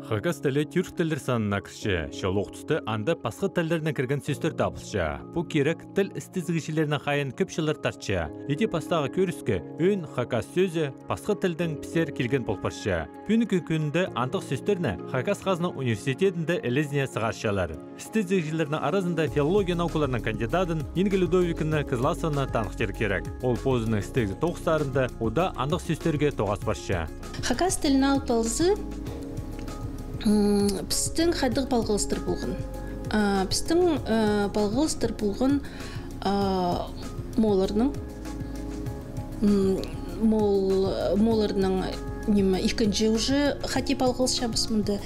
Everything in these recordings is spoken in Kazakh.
Хагас тілі түрк тілдер санына кірші, шолуқтысты анда пасқы тілдеріне кірген сөстер табылшы. Бұл керек тіл істізгішілеріне қайын көп жылар тартшы. Еті пастағы көріске өн хагас сөзі пасқы тілдің пісер келген болпаршы. Пүнікі күнінде антық сөстеріне Хагас Қазны университетінде әлезіне сығаршалар. Істізгішілерінің арасында филология наукаларының кандидатын Инга Людовикіні Кызласовны танықтер керек. Ол позының істегі тоқыстарында ода антық сөстерге тоғас баршы. Хагас тілін алып алзы Пістің қайдық балғылыстыр болғын. Пістің балғылыстыр болғын моларының екінші уже қати балғылыс шабысымды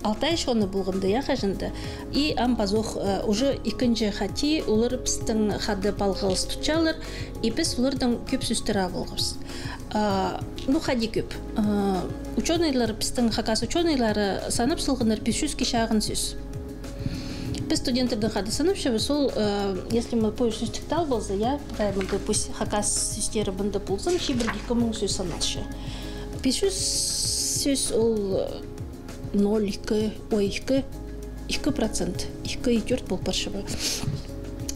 6 ай шоны болғынды, я қажынды. И амбазоқ уже екінші қати олар пістің қады балғылыс тұтчалыр, и біз олардың көп сөстері болғыз. Ну, қади көп. Ученыйлар, біздің Хагас ученыйлары санып сылғыныр 500 кешағын сөз. Біз студенттердің қады санып шабы, сол, если мы пойы сөстіктал болса, я правильно, пусть Хагас сөстері бұнды болсын, шебірге 2000 сөз саналшы. 500 сөз ол 0,2%, 2,4 бол паршыбы.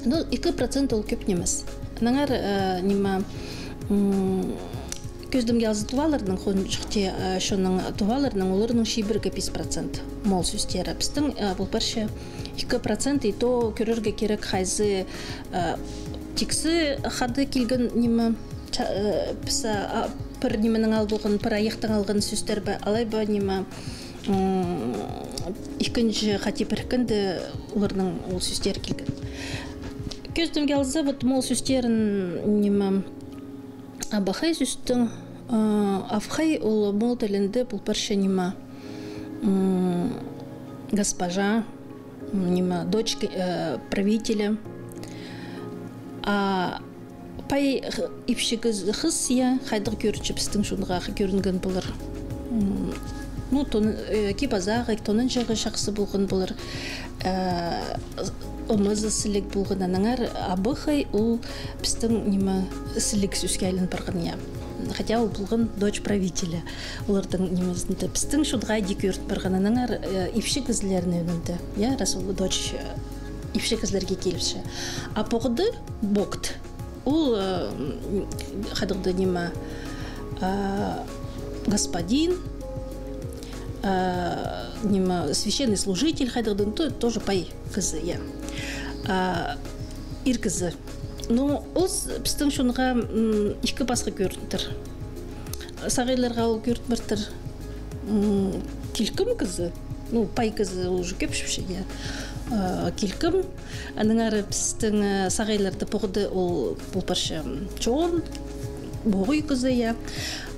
Но 2% ол көп немес. Наңар нема көздімге азы туваларының, шоның туваларының, оларының шибіргі 5% мол сөстері. Біздің бұл паршы 2% и то көрерге керек қайзы тексі қады келген нема пір неменің алғын, пір аяқтың алғын сөстер бі, алай ба нема екінші қати біркінді олардың ол сөстері келген. Көздімге алзы мол сөстерін нема Абахай сөстің Афхай ол мол тілінді бұл парша нема госпожа, нема дочь правителя. Пай ипшігіз қыз я қайдық көрітші біздің шуынға көрінген бұлар. Ну, кебазағы, тонын жағы шақсы болғын бұлар. Омызы сілік болғын анаңар, абықай ол біздің нема сілік сөзге айлын барған я. Хотя ол болғын дочь правителя. Олардың немезінде біздің шудға дек өрт барған анаңар ипші кізлерін өнімді. Я, раз ол дочь ипші кізлерге келіпші. А поғыды боқт. Ол қадығды нема господин, нема священный служитель қадығдың, то тоже пай кізі, я. Ир кізі. Но ол біздің шуынға екі басқа көрінтір. Сағайларға ол көрінтір. Келкім кізі, ну, пай кізі уже көпшіпші, я. Келкім, аныңары біздің сағайларды поғыды ол бұл паршы чоғын, боғый кізі, я.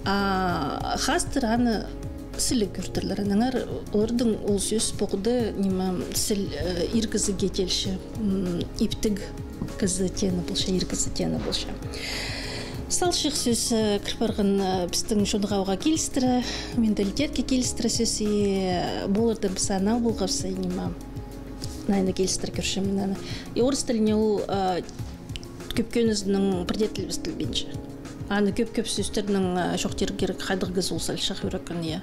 Қастыр аны сілі көрдірлер. Аныңар олардың ол сөз поғыды нема сіл ир кізі кетелші, иптіг кізі тені болша, ир кізі тені болша. Салшық сөз кірпарғын біздің шондығауға келістірі, менталитетке келістірі сөз, болырды біз анау болғапсы, нема найны келістір көршімін. Орыс тіліне ол көпкөніздің бірдетіл біз тілбенші. Аны көп сөздерінің шоқтері керек қайдығыз ол салшық өрекін,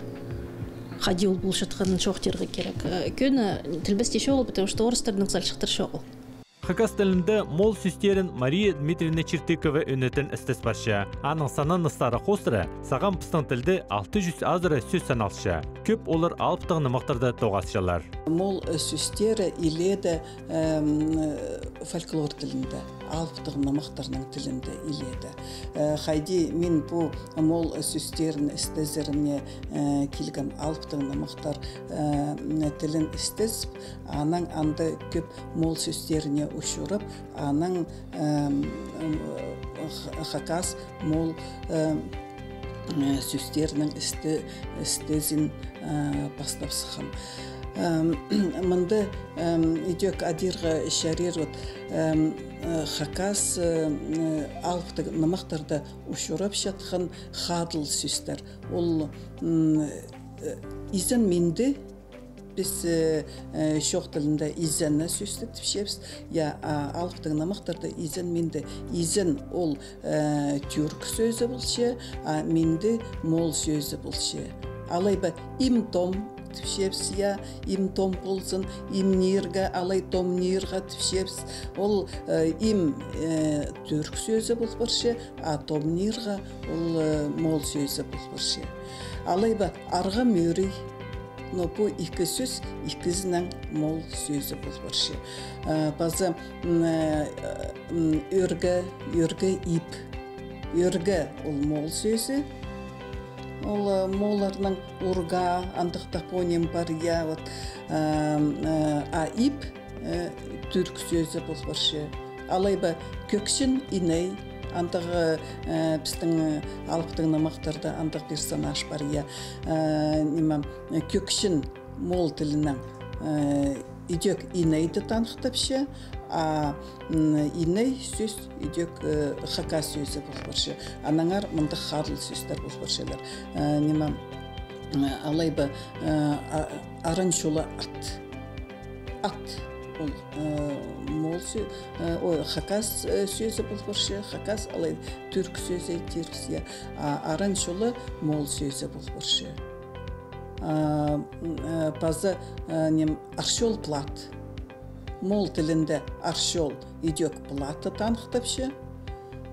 қади ол бұл шытқын шоқтері керек. Көні тілбесте шоғыл, потому что орыстарының салшықтыр шоғыл. Хагас тілінде мол сөстерін Мария Дмитриевна Чертикова өнетін істес баршы. Аның санын ыстары қостыры, саған пыстың тілді 600 азыры сөз саналшы. Көп олар алыптығыны мақтарды тоғасшалар. Мол сөстері иледі фольклор тілінде, алыптығыны мақтарының тілінде иледі. Қайди мен бұл мол сөстерін істезеріне келген алыптығыны мақтар тілін істезіп, аның анды көп мол сөстеріне ұшырып, аның Хагас мол сөстерінің істезін бастап сықым. Мұнды идек адирға шарер Хагас алыпты намақтарды ұшырап шатқан қадыл сөстер. Ол изен менді біз шоқ тілінде изенні сөзді тіпшепіз. Алыптың намақтарды изен менді. Изен ол түрк сөзі болшы, менді мол сөзі болшы. Алайба им том тишепс я, им том болсын, им нирга, алай том нирга тишепс. Ол им түрк сөзі болбыршы, а том нирга ол мол сөзі болбыршы. Алай ба арга мөрей, но по икі сөз, икізінің мол сөзі болбыршы. Базы өргі ип. Өргі ол мол сөзі. Ол моларның урга, андық топоним бар, я, вот, а ип түрк сөзі болбыршы. Алай ба көкшін иней, андығы біздің алыптың намақтарда андық персонаж бар, я, көкшін мол тілінің идек инейді танықтапшы, а иней сөз идек хака сөзі болбыршы. Анаңар мұнды харлы сөздер болбыршылар. Алай ба арын шолы ат. Ат. Мол хакас сөзі болбыршы, хакас алай түрк сөзі терксия, аран шолы мол сөзі болбыршы. Пазы аршол плат. Мол тілінде аршол идек платы танықтапшы,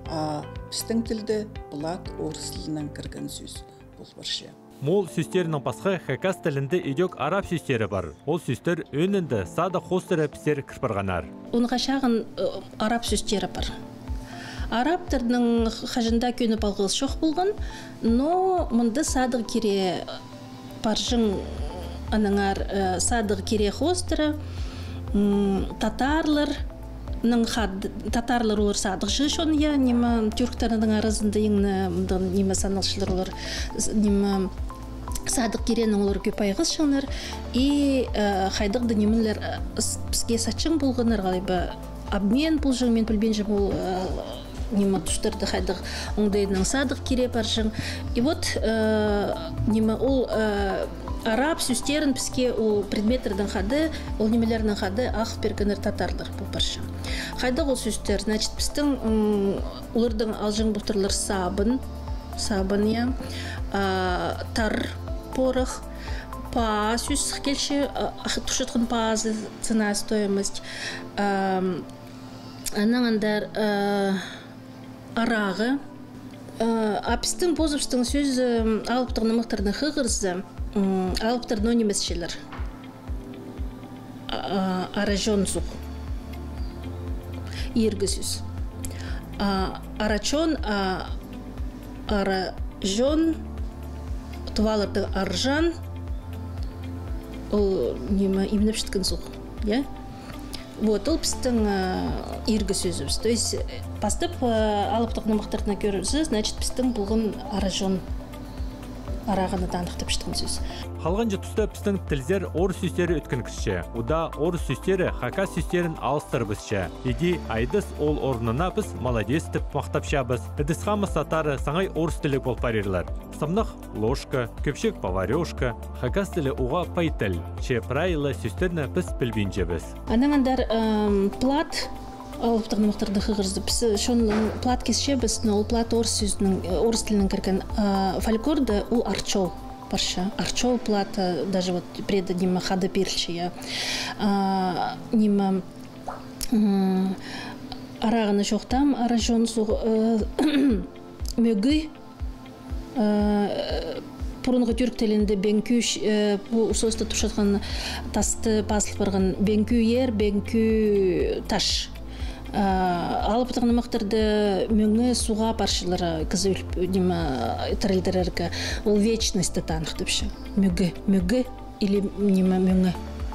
а біздің тілді плат орыс тілінен кірген сөз болбыршы. Мол сөздерінің басқа хакас тілінде идек араб сөздері бар. Ол сөздер өнінде сада хостері пісер кірпірғанар. Онға шағын араб сөздері бар. Араб тілінің қажында көні балғыз шоқ болған, но мұнды садық кере паржың анаңар садық кере хостері, татарлар олар садық жышон, я, нема түрктарының арасында еңі нема саналшылар олар садық керенің олар көп айғыз шыңыр, и қайдық дынемілер бізге сатшың болғанар қалайба обмен бұл жың, мен білбен жым ол нема тұштарды қайдық оңдайының садық кере бар жың. И вот нема ол араб сөздерін бізге ол предметтердің қады, ол немелердің қады ақ бергенер татарлар бұл баршы. Қайдық ол сөздер, значит, біздің олардың алжың бұлтырлар сабын, я, тар, порох, па сөз келші, тұшытқын паазы, цена, стоимость, анаңандар арағы, апістің позывстың сөзі алыптығын мұқтардың қығырзы, алыптардың өнемесшілер, аражон зұқ, ергі сөз. Арачон, аражон, туваларды аржан, ол именно пішіткен зұқ, я? Вот, ол біздің ергі сөзіміз. То есть, бастып алыптық намақтарына көрімізі, значит, біздің бұлғын аражон арағаны танықтып піштің сөз. Қалған жұтыста біздің тілзер орыс сөздері өткен кіші. Ода орыс сөздері хакас сөздерін алыстыр бізші. Еди айдыс ол орнына біз молодец тіп мақтапша біз. Эдісқамы сатары саңай орыс тілі бол парирлар. Самнақ ложка, көпшек поварешка, хакас тілі уға пайтыл. Че правилы сөздеріні біз білбейінже біз. Анаңандар плат алыптық намақтарды қығырзды. Шон плат кесше біз, ол плат орыс тілінің кірген фольклорды ол арчол. Парша. Арчол плата, даже вот преда нема хада пирчия, нема арағаны жоқтам, аражон мөгі, бұрынғы түрк тілінде бенкүш, бұл соста тұшатқан тасты басылып барған бенкү ер, бенкү таш. Алыптық намақтарды мөңі суға паршылары кізі тірілдірергі ол вечності танықтыпшы. Мөңі или мөңі.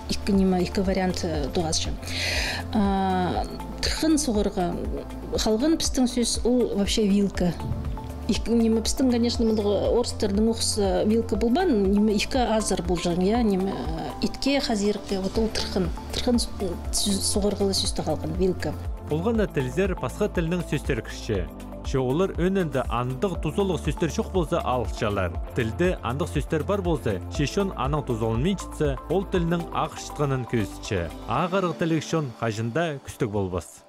Екі вариант дуғазшы. Тұрқын суғырға қалған пістің сөз ол вообще вилка. Пістің, конечно, орыстардың оқысы вилка болбан, екі азыр бұл жың, итке, хазирке, ол тұрқын суғырғылы сөзді қалған вилка. Олғанда тілзер пасқа тілінің сөздер кіші. Олар өнінде андық тұзолық сөздер шоқ болса алықшалар. Тілді андық сөздер бар болса, шешон аның тұзолын мен чітсе, ол тілінің ақ шытқанын көзічі. Ағырық тілік шон қажында күстік болбас.